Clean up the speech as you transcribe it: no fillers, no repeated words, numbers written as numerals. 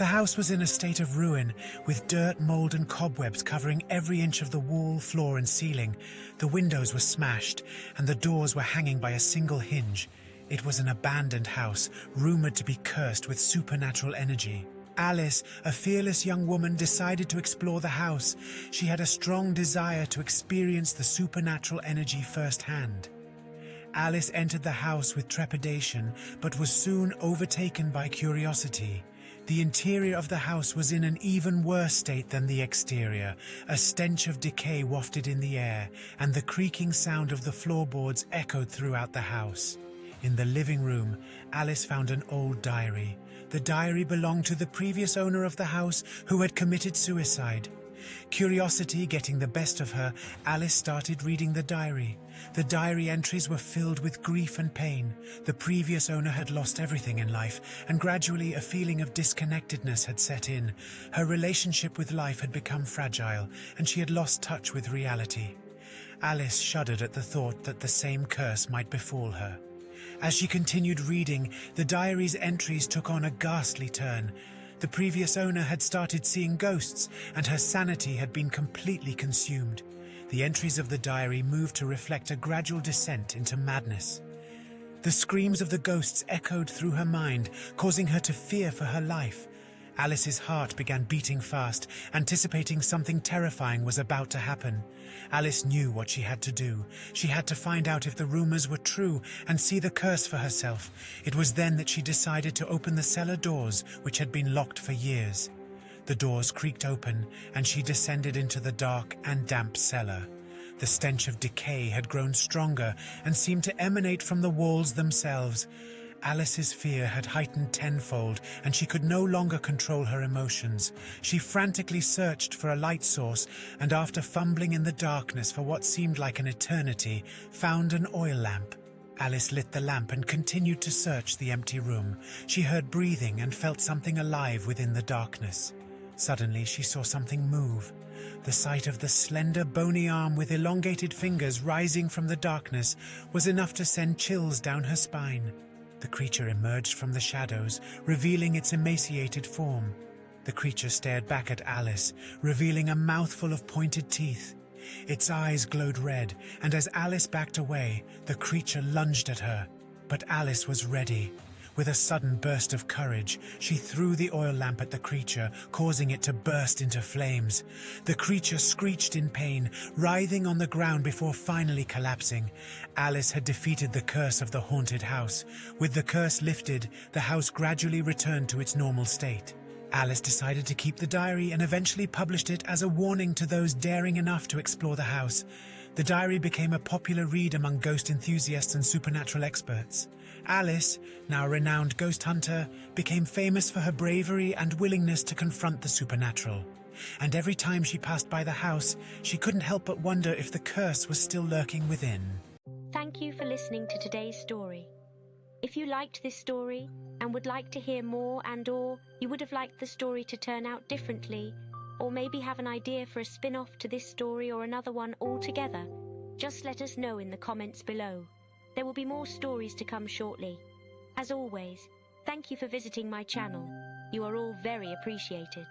The house was in a state of ruin, with dirt, mold, and cobwebs covering every inch of the wall, floor, and ceiling. The windows were smashed, and the doors were hanging by a single hinge. It was an abandoned house, rumored to be cursed with supernatural energy. Alice, a fearless young woman, decided to explore the house. She had a strong desire to experience the supernatural energy firsthand. Alice entered the house with trepidation, but was soon overtaken by curiosity. The interior of the house was in an even worse state than the exterior. A stench of decay wafted in the air, and the creaking sound of the floorboards echoed throughout the house. In the living room, Alice found an old diary. The diary belonged to the previous owner of the house, who had committed suicide. Curiosity getting the best of her, Alice started reading the diary. The diary entries were filled with grief and pain. The previous owner had lost everything in life, and gradually a feeling of disconnectedness had set in. Her relationship with life had become fragile, and she had lost touch with reality. Alice shuddered at the thought that the same curse might befall her. As she continued reading, the diary's entries took on a ghastly turn. The previous owner had started seeing ghosts, and her sanity had been completely consumed. The entries of the diary moved to reflect a gradual descent into madness. The screams of the ghosts echoed through her mind, causing her to fear for her life. Alice's heart began beating fast, anticipating something terrifying was about to happen. Alice knew what she had to do. She had to find out if the rumors were true and see the curse for herself. It was then that she decided to open the cellar doors, which had been locked for years. The doors creaked open, and she descended into the dark and damp cellar. The stench of decay had grown stronger and seemed to emanate from the walls themselves. Alice's fear had heightened tenfold, and she could no longer control her emotions. She frantically searched for a light source, and after fumbling in the darkness for what seemed like an eternity, found an oil lamp. Alice lit the lamp and continued to search the empty room. She heard breathing and felt something alive within the darkness. Suddenly she saw something move. The sight of the slender, bony arm with elongated fingers rising from the darkness was enough to send chills down her spine. The creature emerged from the shadows, revealing its emaciated form. The creature stared back at Alice, revealing a mouthful of pointed teeth. Its eyes glowed red, and as Alice backed away, the creature lunged at her. But Alice was ready. With a sudden burst of courage, she threw the oil lamp at the creature, causing it to burst into flames. The creature screeched in pain, writhing on the ground before finally collapsing. Alice had defeated the curse of the haunted house. With the curse lifted, the house gradually returned to its normal state. Alice decided to keep the diary and eventually published it as a warning to those daring enough to explore the house. The diary became a popular read among ghost enthusiasts and supernatural experts. Alice, now a renowned ghost hunter, became famous for her bravery and willingness to confront the supernatural. And every time she passed by the house, she couldn't help but wonder if the curse was still lurking within. Thank you for listening to today's story. If you liked this story and would like to hear more, and/or you would have liked the story to turn out differently, or maybe have an idea for a spin-off to this story or another one altogether, just let us know in the comments below. There will be more stories to come shortly. As always, thank you for visiting my channel. You are all very appreciated.